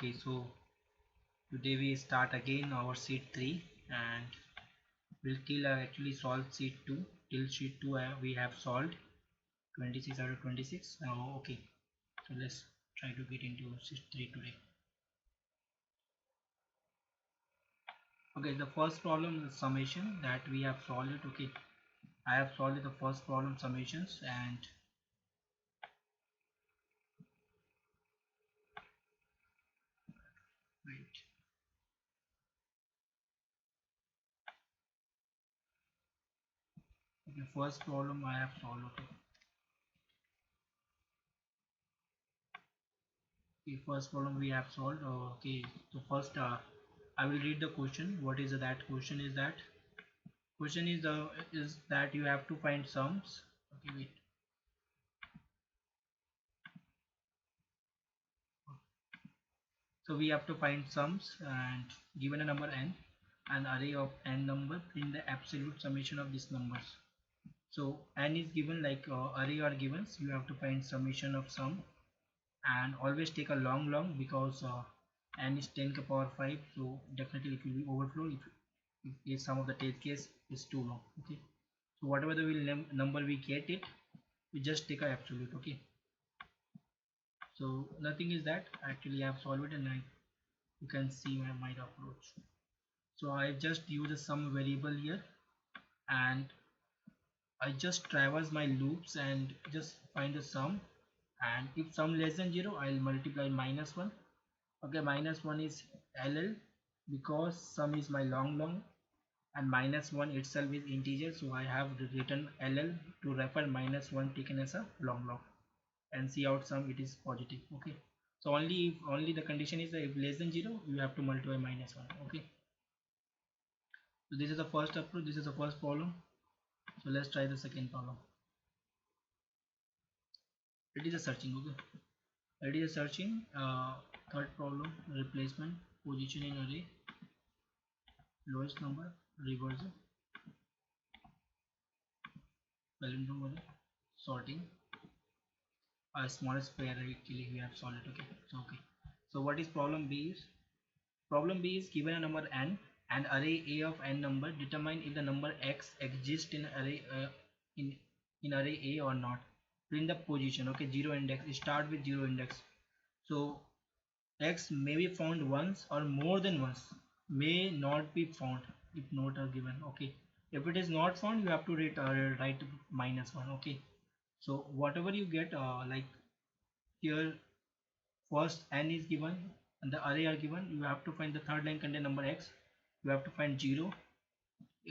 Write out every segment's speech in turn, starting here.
Okay, so today we start again our sheet 3 and we'll till actually solve sheet 2. Till sheet 2 we have solved 26 out of 26. Okay, so let's try to get into sheet 3 today. Okay, the first problem is summation that we have solved it. Okay, I have solved the first problem summations and wait. Okay, first problem I have solved. Okay, first problem we have solved. Okay, so first I will read the question. What is that question? Is that you have to find sums. Okay, wait. So we have to find sums and given a number n, an array of n number in the absolute summation of these numbers. So n is given like array or givens. You have to find summation of sum and always take a long because n is 10 to the power 5. So definitely it will be overflow if some of the test case is too long. Okay. So whatever the number we get it, we just take a absolute. Okay. So nothing is that actually I have solved it and you can see my approach. So I just use a sum variable here and I just traverse my loops and just find the sum, and if sum less than 0 I'll multiply -1. Okay, -1 is LL because sum is my long and -1 itself is integer, so I have written LL to refer -1 taken as a long and see out sum it is positive. Okay, so only the condition is that if less than 0 you have to multiply -1. Okay, so this is the first approach, this is the first problem. So let's try the second problem. It is a searching. Okay, it is a searching. Third problem, replacement position in array, lowest number, reversal, palindrome array, sorting, a smallest pair actually we have solved it. Okay, so what is problem B is? Problem B is given a number n and array A of n number, determine if the number x exists in array in array A or not. Print the position. Okay, 0 index, start with 0 index. So x may be found once or more than once, may not be found if not are given. Okay, if it is not found you have to write -1. Okay, so whatever you get, like here first n is given and the array are given, you have to find the third line contain number x, you have to find 0.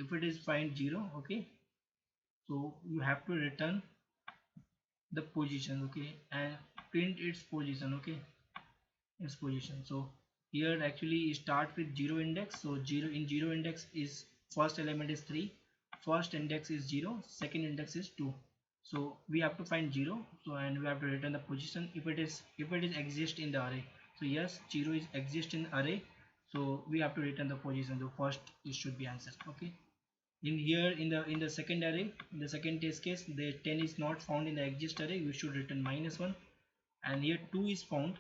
If it is find 0, okay, so you have to return the position. Okay, and print its position. Okay, its position. So here actually start with 0 index. So 0 in 0 index is first element is 3, first index is 0, second index is 2. So we have to find 0. So and we have to return the position if it is exist in the array. So yes, 0 is exist in array, so we have to return the position. The first it should be answered. Okay, in here in the second array, in the second test case, the 10 is not found in the exist array, we should return -1, and here 2 is found,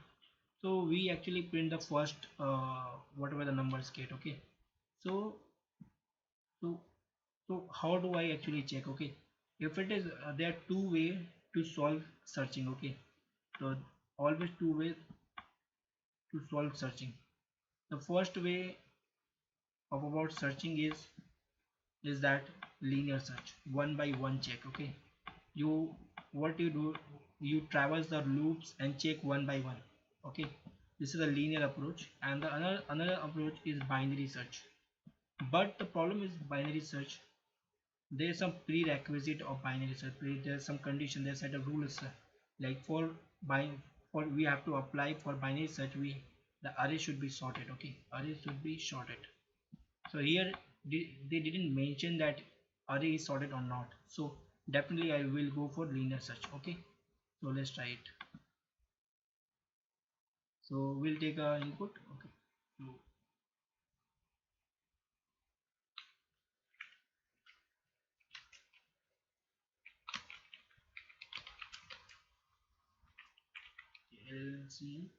so we actually print the first whatever the numbers get. Okay, so so so how do I actually check? Okay, if it is there are two ways to solve searching. Okay, so always two ways to solve searching. The first way of about searching is that linear search, one by one check. Okay, you what you do, you traverse the loops and check one by one. Okay, this is a linear approach, and the another approach is binary search. But the problem is binary search, there is some prerequisite of binary search. There's some condition, there's set of rules, like for we have to apply for binary search, we the array should be sorted. Okay, array should be sorted. So here they didn't mention that array is sorted or not, so definitely I will go for linear search. Okay, so let's try it. So we'll take a input. Okay, so LC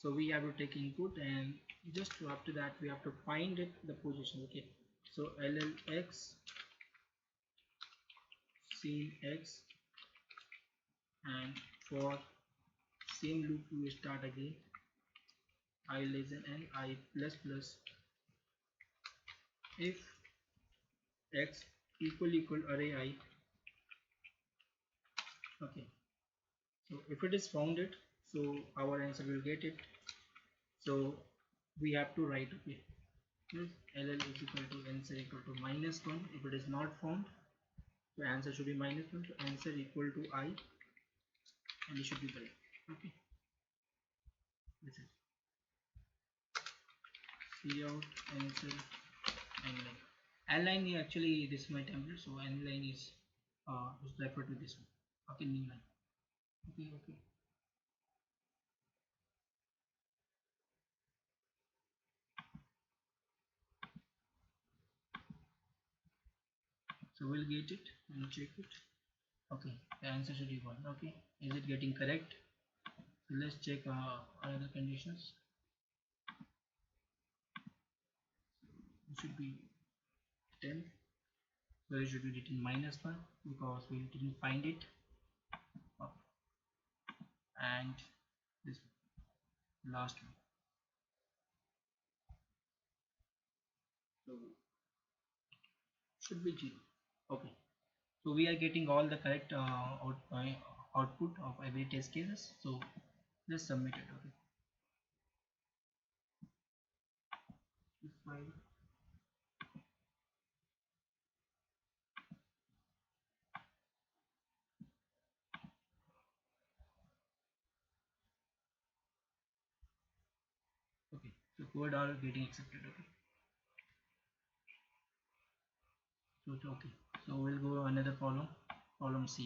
So we have to take input, and just after that we have to find it the position. Okay, so llx scene x, and for same loop we start again, I less than n, I plus plus, if x equal array I. Okay, so if it is founded, so our answer will get it. So we have to write, okay, this ll is equal to answer equal to -1. If it is not found, so answer should be -1. So answer equal to I, and it should be correct. Okay, this is cout answer n line. N line is actually this is my template, so n line is referred to this one. Okay, new line. Okay, okay. So we'll get it and check it. Okay, the answer should be 1. Okay, is it getting correct? So let's check other conditions. It should be 10. So it should be written -1 because we didn't find it. And this last one. So should be 0. Okay. So we are getting all the correct output of every test cases. So let's submit it. Okay. This file. Okay. So code are getting accepted. Okay. So it's okay. So we'll go another problem. Problem C.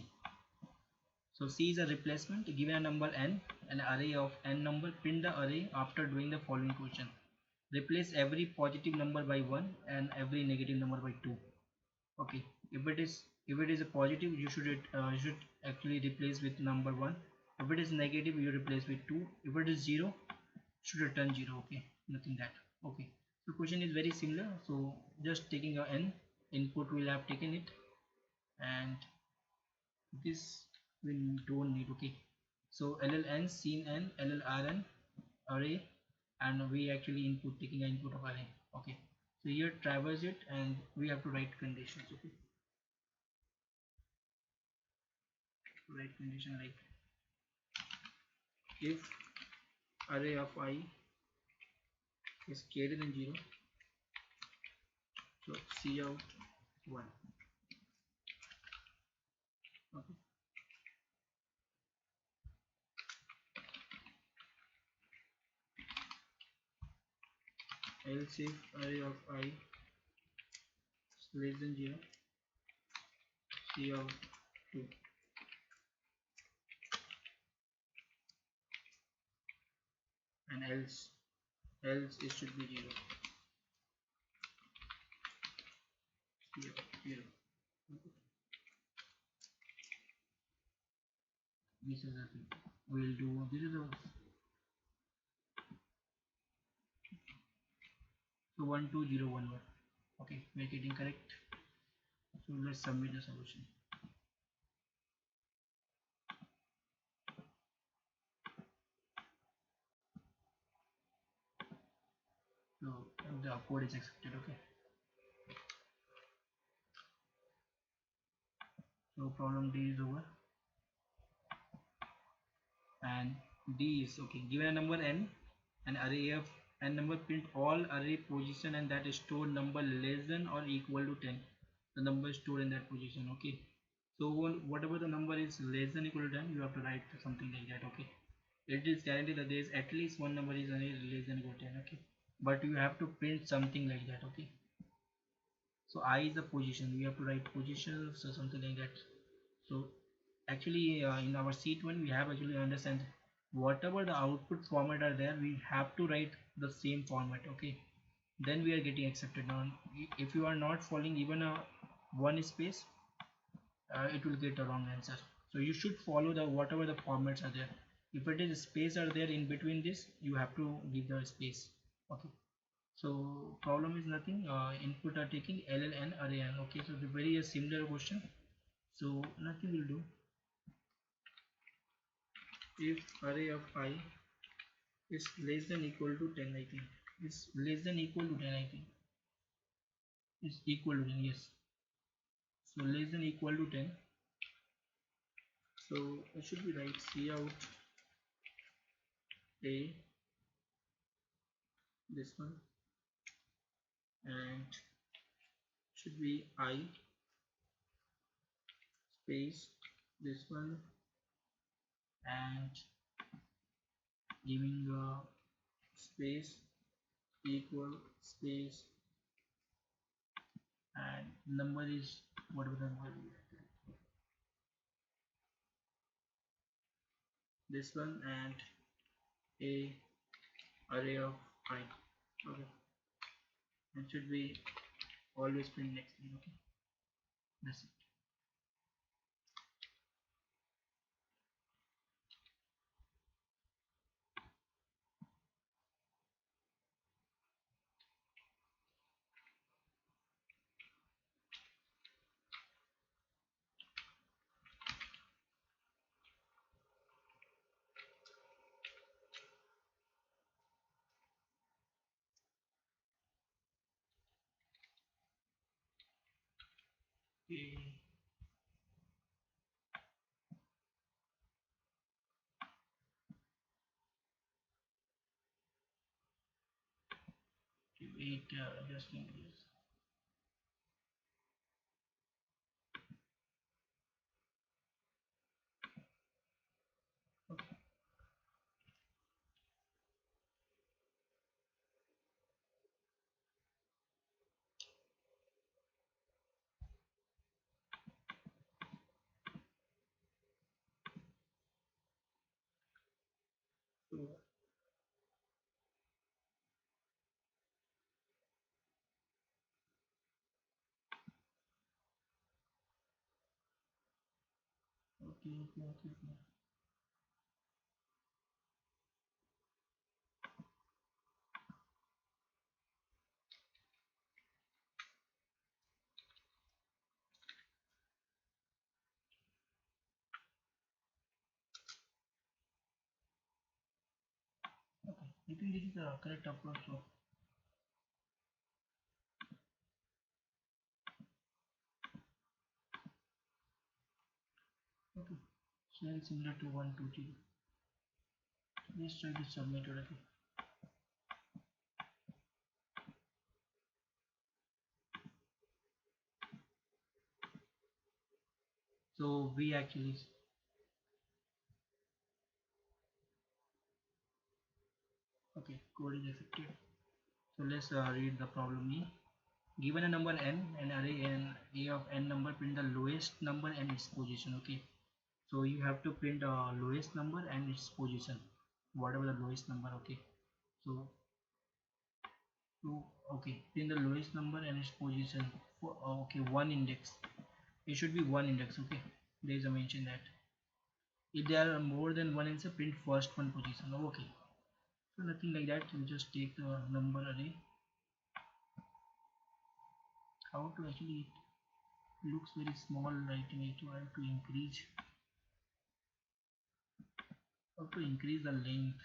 So C is a replacement. Given a number n, an array of n number, print the array after doing the following question. Replace every positive number by 1 and every negative number by 2. Okay, if it is a positive, you should actually replace with number 1. If it is negative, you replace with 2. If it is 0, should return 0. Okay, nothing that. Okay, so question is very similar. So just taking a n input, we'll have taken it, and this we don't need. Okay, so lln scene n llrn array, and we actually input taking an input of array. Okay, so here traverse it, and we have to write conditions. Okay, write condition like if array of I is greater than 0, so cout 1. Okay, else if array of I is less than 0, cout 2. And else it should be 0, cout 0. Okay. This is the thing we'll do. This is a so 12011. Okay, we're getting correct. So let's submit the solution. So the code is accepted. Okay, so problem D is over, and D is okay. Given a number n, an array of n number, print all array position and that is stored number less than or equal to 10. The number is stored in that position. Okay, so whatever the number is less than equal to 10, you have to write something like that. Okay, it is guaranteed that there is at least one number is less than equal to 10. Okay, but you have to print something like that. Okay, so I is the position, we have to write positions or something like that. So actually in our sheet 1 we have actually understand whatever the output format are there, we have to write the same format. Okay, then we are getting accepted. Now if you are not following even a one space, it will get a wrong answer. So you should follow the whatever the formats are there. If it is space are there in between this, you have to give the space. Okay, so problem is nothing, input are taking ll and array n. Okay, so the very similar question, so nothing will do. If array of I is less than equal to 10, I think is less than equal to 10, I think is equal to 10, yes, so less than equal to 10. So it should be right, C out a, this one, and should be I space this one, and giving space equal space, and number is whatever the number is, this one, and a array of I. Okay, and should be always print next thing. Okay, that's it. Okay, wait, just in case. Okay, so okay. Okay, I think this is the correct approach. So okay, shell similar to 123. Let's try to submit it. Okay, so we actually, okay, code is effective. So let's read the problem E. Given a number n, an array n, a of n number, print the lowest number and its position. Okay, so you have to print lowest number and its position, whatever the lowest number. Okay, so to, okay, print the lowest number and its position for, okay, one index. It should be one index. Okay, there is a mention that if there are more than one answer, print first one position. Okay, so nothing like that, you just take the number array. How to actually, it looks very small writing it, I have to increase, how to increase the length.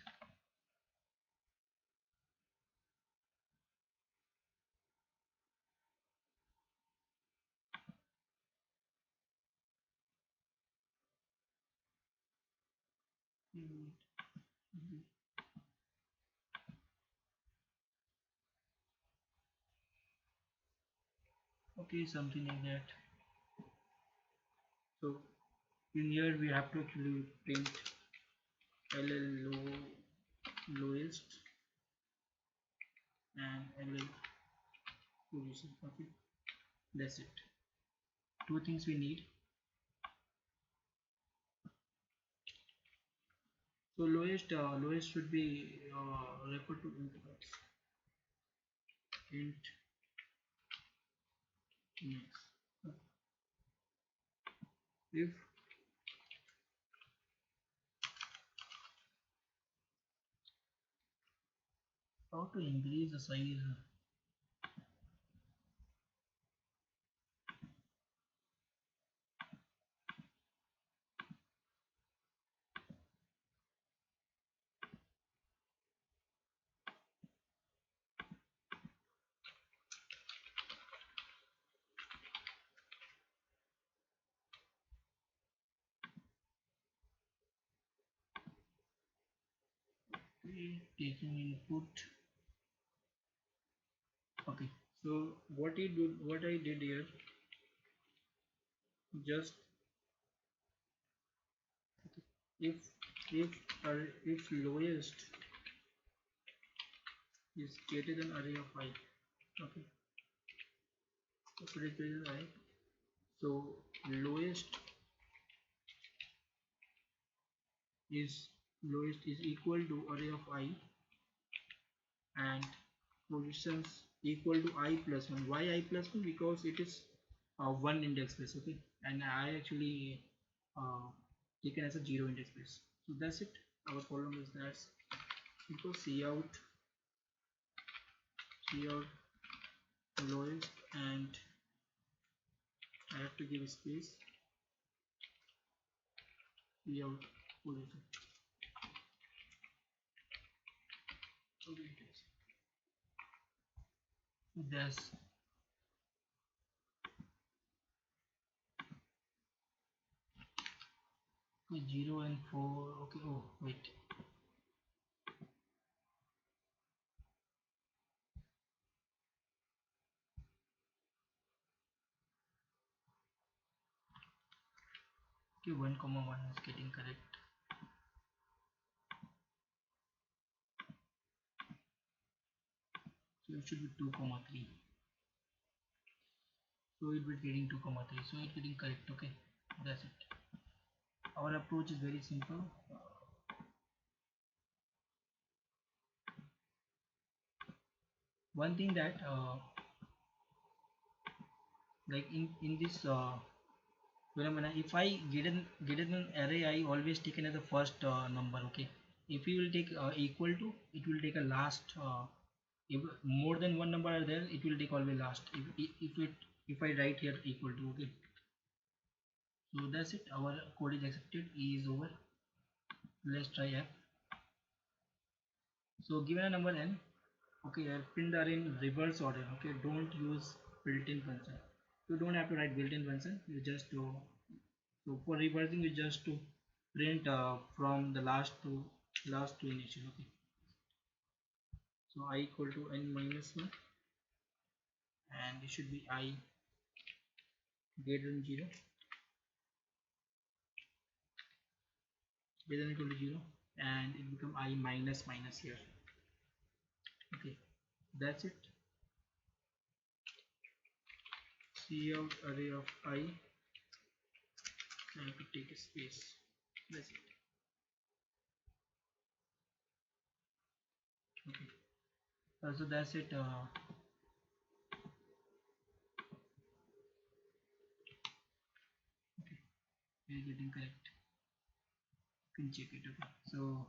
Okay, something like that. So in here we have to actually print ll lowest and ll position. Okay, that's it. Two things we need. So lowest should be referred to int max. If how to increase the size. Okay, taking input. Okay, so what I did here, just if if if lowest is greater than array of I. Okay, if it is greater than I, so lowest is equal to array of I, and positions equal to I plus 1. Why I plus 1? Because it is one index space. Okay, and I actually taken as a 0 index space. So that's it. Our problem is that equal cout lowest, and I have to give space cout position. Okay, that's 0 and 4. Okay, oh wait, okay, 1 comma 1 is getting correct. So it should be 2 comma 3. So it will be getting 2 comma 3. So it's getting correct. Okay, that's it. Our approach is very simple. One thing that like in this phenomena, if I get an array, I always taken as the first number. Okay, if you will take equal to, it will take a last. If more than one number are there, it will take always last. If I write here equal to. Okay, so that's it. Our code is accepted. E is over. Let's try F. So given a number n, okay, print are in reverse order. Okay, don't use built-in function. You don't have to write built-in function. You just do. So for reversing, you just to print from the last to initial. Okay, so I equal to n minus 1, and it should be I greater than 0, greater than equal to 0, and it become I minus minus here. Okay, that's it. Cout array of I. I have to take a space. That's it. Okay. So that's it. Okay, we're getting correct. You can check it. Okay. So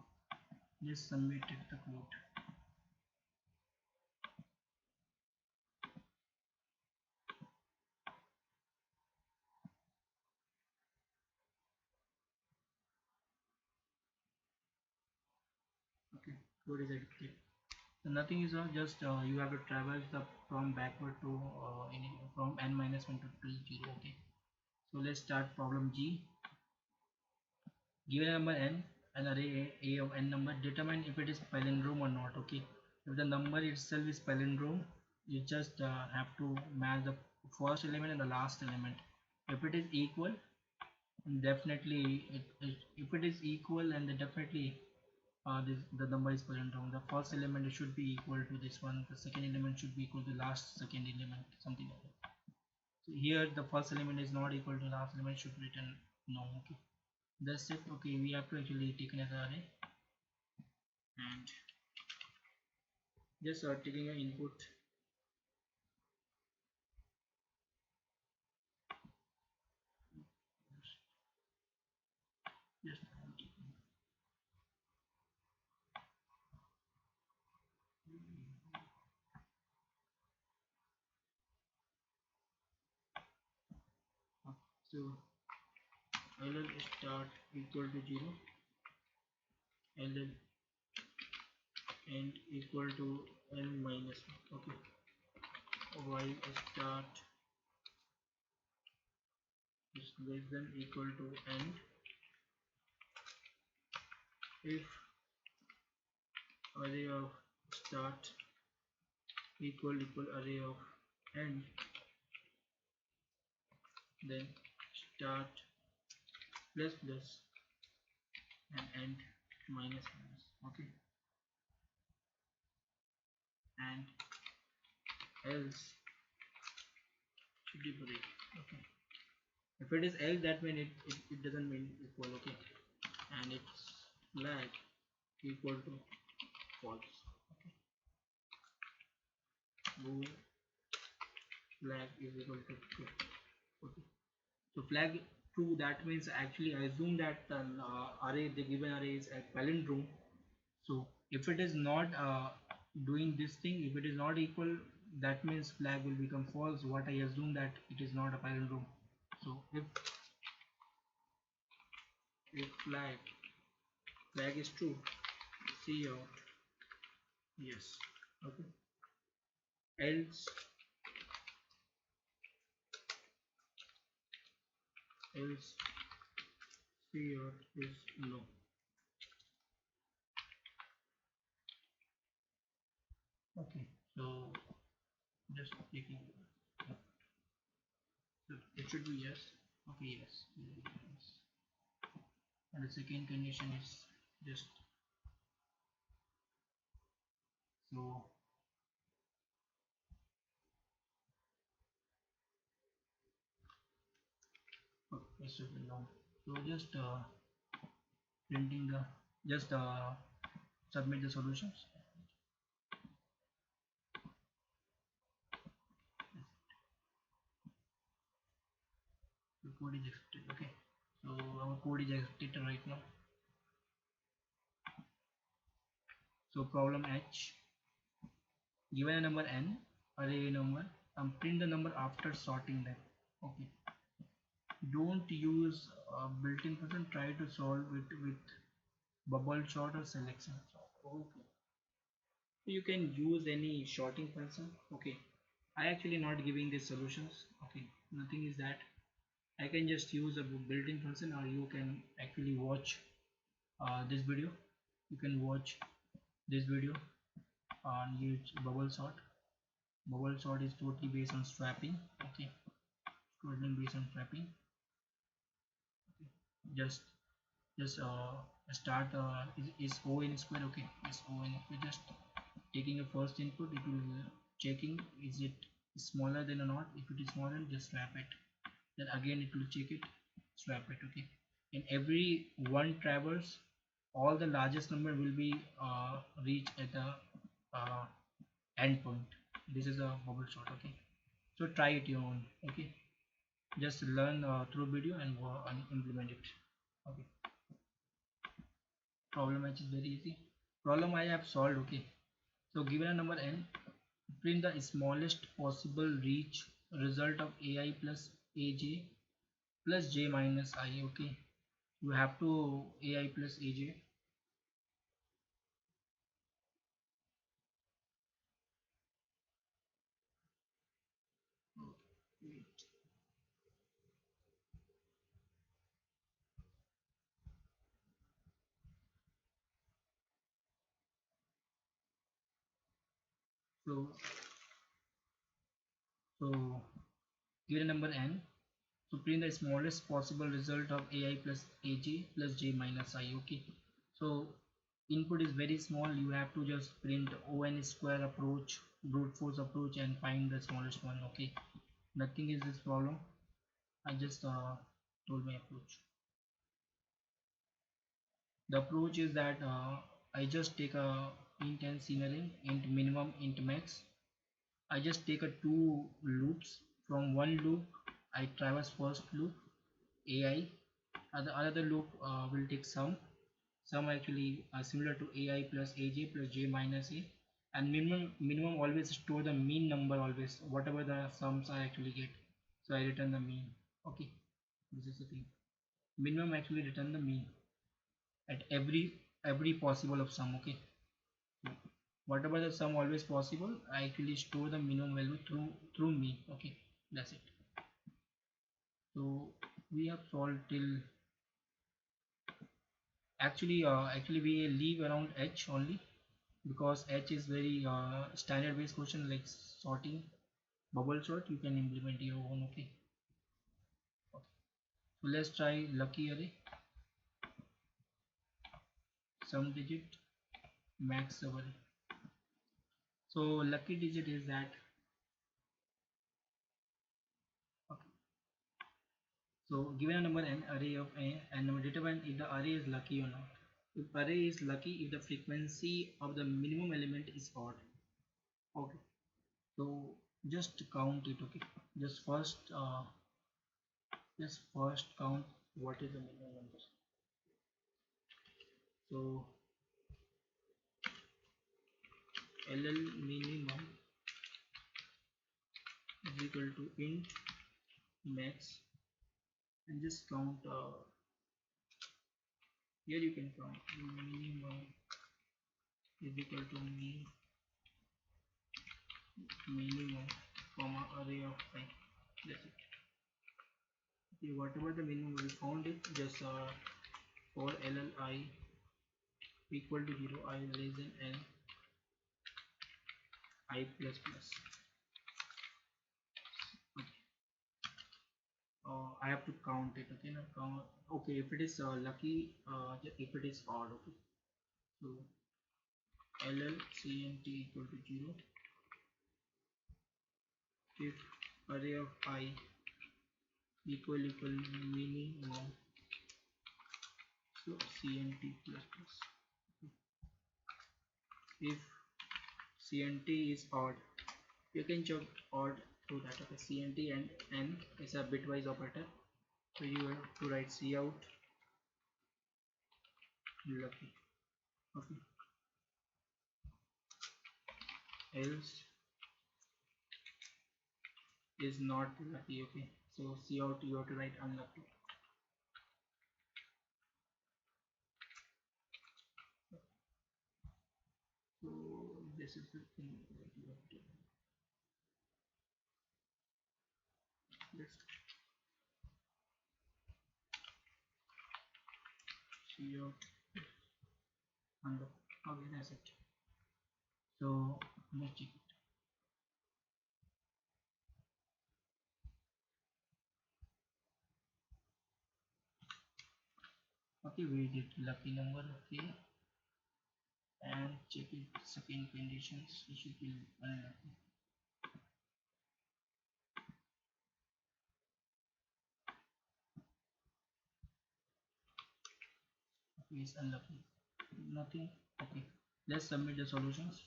just submit it the code. Okay, code is edited. So nothing is wrong. Just you have to traverse the from backward to from n minus 1 to till 0. Okay. So let's start problem G. Given a number n, an array A of n number, determine if it is palindrome or not. Okay, if the number itself is palindrome, you just have to match the first element and the last element. If it is equal, definitely if it is equal, and definitely the number is palindrome. The first element should be equal to this one, the second element should be equal to last second element, something like that. So here the first element is not equal to last element, should return no. Okay, that's it. Okay, we have to actually take another array and just taking an input. Just So ll start equal to 0, ll end equal to n minus 1. Okay, while start is less than equal to end if array of start equal array of end, then start plus plus and end minus minus. Okay, and else should be break. Okay, if it is else, that means it doesn't mean equal. Okay, and its flag equal to false. Okay, bool flag is equal to true. Okay, so flag true, that means actually I assume that array, the given array is a palindrome. So if it is not doing this thing, if it is not equal, that means flag will become false. What I assume that it is not a palindrome. So if flag is true, see out yes. Okay, else see out is no. Okay, so just checking. So it should be yes. Okay, yes, yes. And the second condition is just so. Oh, it should be long. So just printing the just submit the solutions. The code is executed. Okay, so our code is executed right now. So problem H, given a number n, array number, print the number after sorting them. Okay, don't use built-in function, try to solve it with bubble sort or selection sort. Okay, you can use any sorting function. Okay, I actually not giving these solutions. Okay, nothing is that. I can just use a built-in function, or you can actually watch this video. You can watch this video on use bubble sort. Bubble sort is totally based on swapping. Okay, totally based on swapping. Okay. Just start is O n square. Okay, is O n square. Just taking a first input, it will checking is it smaller than or not. If it is smaller, just swap it. Then again it will check it, swap it. Okay, in every one traverse, all the largest number will be reached at the uh, end point. This is a bubble sort. Okay, so try it your own. Okay, just learn through video and implement it. Okay, problem H is very easy. Problem I have solved. Okay, so given a number n, print the smallest possible reach result of ai plus aj plus j minus I. Okay, you have to ai plus aj. So given a number n, so print the smallest possible result of ai plus aj plus j minus I. Okay, so input is very small, you have to just print on square approach, brute force approach, and find the smallest one. Okay, nothing is this problem. I just told my approach. The approach is that I just take a int and scenery, int minimum, int max. I just take a two loops. From one loop I traverse first loop ai, and the another loop will take sum actually similar to ai plus aj plus j minus a, and minimum always store the mean number, always whatever the sums I actually get, so I return the mean. Okay, This is the thing. Minimum actually return the mean at every possible of sum. Okay, so whatever the sum always possible, I actually store the minimum value through mean. Okay, that's it. So we have solved till actually we leave around h only, because h is very standard based question like sorting, bubble sort. You can implement your own. Okay, so let's try lucky array, sum digit, max array. So lucky digit is that, okay, so given a number n, array of n, and number determine if the array is lucky or not. If array is lucky if the frequency of the minimum element is odd. Okay, so just count it. Okay, just first count what is the minimum number. So ll minimum is equal to int max, and just count, here you can count minimum is equal to minimum comma array of I. That's it. Okay, whatever the minimum we found it, just for LLI equal to 0, I less than n, I plus plus. Okay. I have to count it. Okay, now count. Okay, if it is lucky, if it is odd. Okay, so LLCNT equal to 0 if array of I equal minimum, so CNT plus plus. If CNT is odd, you can check odd through that. Okay, CNT and N is a bitwise operator, so you have to write Cout lucky. Okay, else is not lucky. Okay, so Cout you have to write unlucky. So this is the thing that you have to just Cout unlucky. Okay, that's it. So let's check it. Okay, we did lucky number. Okay, and check it second conditions, it should be unlucky. Okay, it's unlucky, nothing. Okay, let's submit the solutions.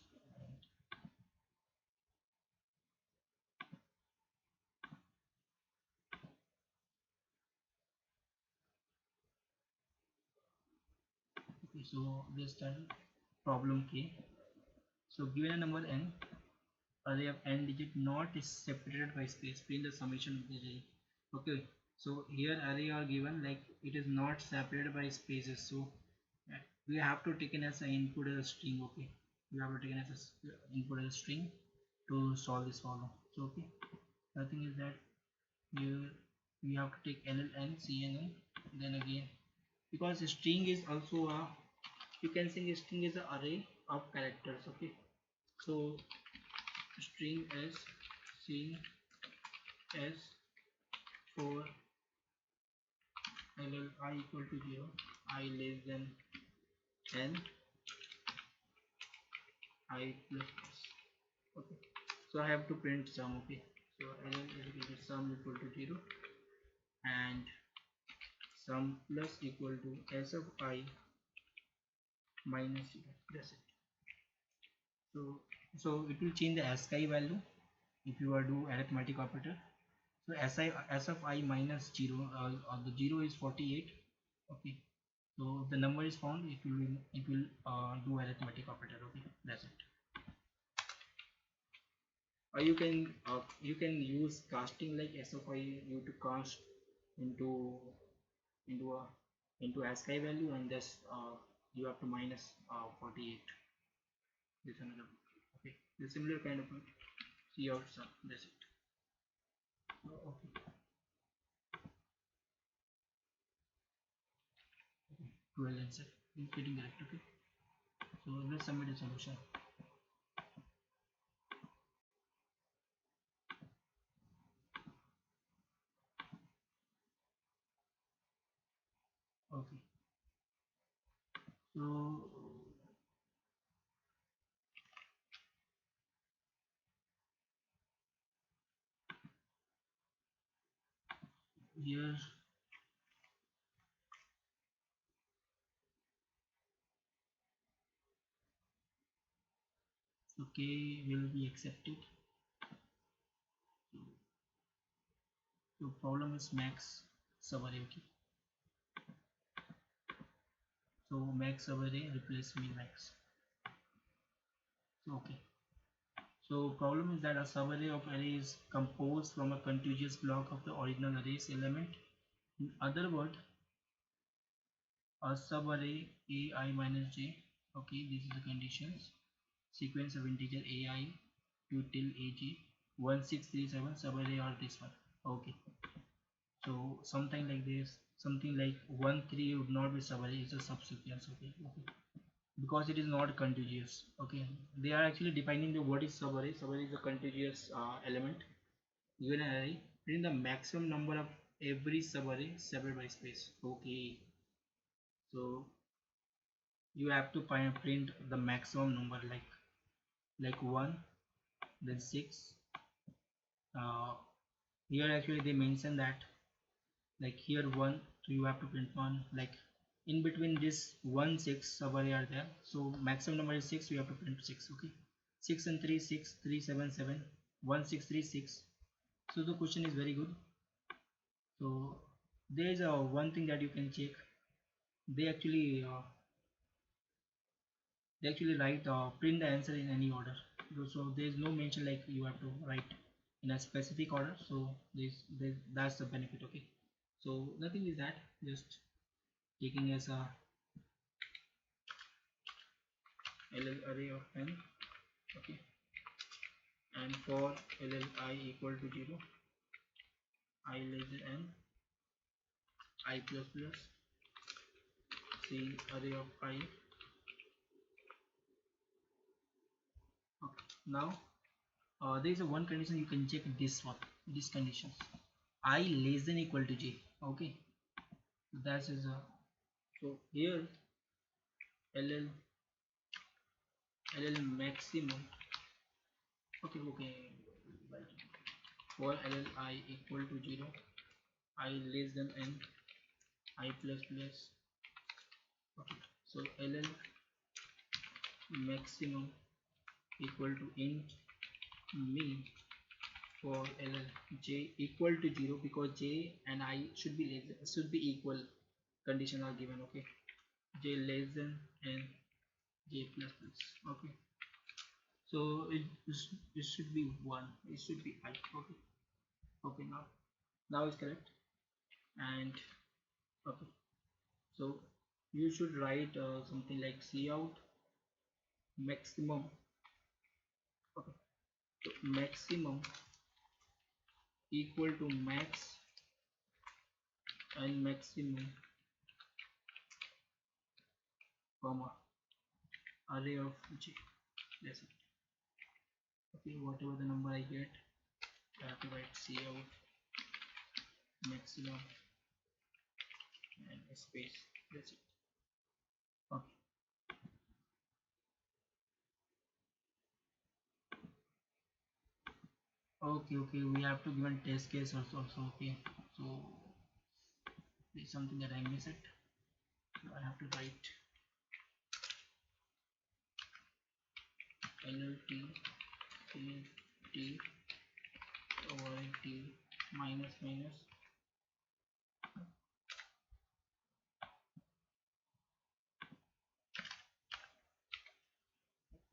Okay, so this time problem K. So given a number n, array of n digit not is separated by space, print the summation of the array. Okay, so here array are given like it is not separated by spaces, so we have to take in as an input as a string. Okay, we have to take in as a input as a string to solve this problem. So okay, the thing is that here we have to take LLN CNN, then again, because string is also a, you can say string is an array of characters. Okay, so string as seen as for LLI equal to 0, I less than n, I plus plus. Okay, so I have to print sum. Okay, so LL is equal to sum equal to 0 and sum plus equal to s of I minus 0. That's it. So it will change the ASCII value if you are do arithmetic operator. So s of I minus 0, the 0 is 48. Okay, so if the number is found, it will do arithmetic operator. Okay, that's it. Or you can use casting like s of I, you to cast into into a into ASCII value, and this you have to minus 48. This another, okay, the similar kind of see out sum. That's it. Okay, 12 answer is getting correct. Okay, so let's submit a solution. Okay, so here, so K will be accepted. So problem is max subarray. Okay, so max subarray replace min max. So okay, so problem is that a subarray of array is composed from a contiguous block of the original array's element. In other words, a subarray ai minus j. Okay, this is the conditions. Sequence of integer ai to till aj 1637 subarray or this one. Okay, so something like this, something like 13 would not be subarray, it's a subsequence. Okay, okay, because it is not contiguous. Okay, they are actually defining the what is subarray. Subarray is a contiguous element given an array in the maximum number of every subarray separated by space. Okay, so you have to find print the maximum number like 1, then 6. Here actually they mention that like here 1, so you have to print 1, like in between this 1 6 subarray are there, so maximum number is 6, you have to print 6. Okay, 6 and 3 6 3 7 7 1 6 3 6. So the question is very good. So there is a one thing that you can check. They actually write print the answer in any order. So there is no mention like you have to write in a specific order. So this that's the benefit. Okay, so nothing is that, just taking as a ll array of n. Okay, and for ll I equal to 0, I less than n, I plus plus c array of I. Okay, now there is a one condition you can check, this one, this conditions, I less than equal to j. Okay, that is a, so here ll maximum. Okay, okay, for ll I equal to 0, I less than n, I plus plus. Okay, so ll maximum equal to int mean for ll j equal to 0, because j and I should be equal, condition are given. Okay, j less than n, j plus plus. Okay, so it should be 1, it should be I. Okay, okay, now it's correct. And okay, so you should write something like cout maximum. Okay, so maximum equal to max and maximum comma array of j. That's it. Okay, whatever the number I get, I have to write cout maximum and space. That's it. Okay, okay, we have to given test case also. Okay, so there's something that I miss it, so I have to write LLT T over T minus minus.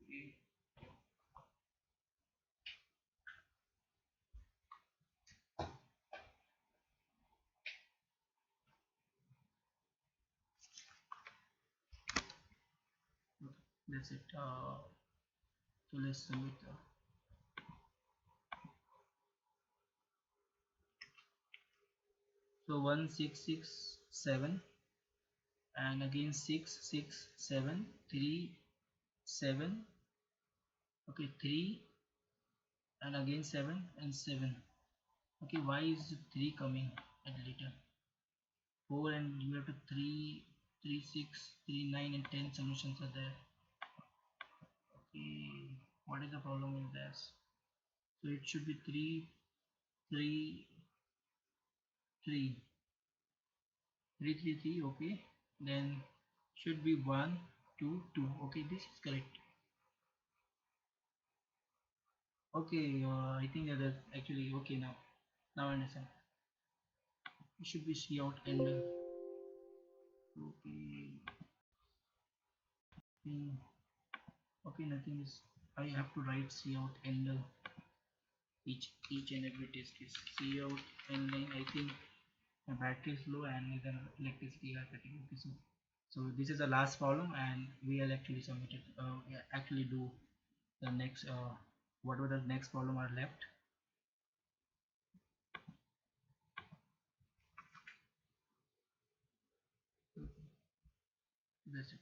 Okay. That's it. So let's submit. So 1667 and again 667 3 7. Okay, 3 and again 7 and 7. Okay, why is 3 coming at later? 4 and you have to 3 3 6 3 9 and 10 solutions are there. Okay, what is the problem with this? So it should be 3 3 3 3 3 3. Okay, then should be 1 2 2. Okay, this is correct. Okay, I think that is actually okay now. Now I understand. It should be C out and okay. Hmm, okay, nothing is. I have to write C out and each and every test is C out and then I think the battery is low and the electricity are cutting. Okay, so this is the last problem and we will actually submit it. Yeah, actually do the next whatever the next problem are left. That's it.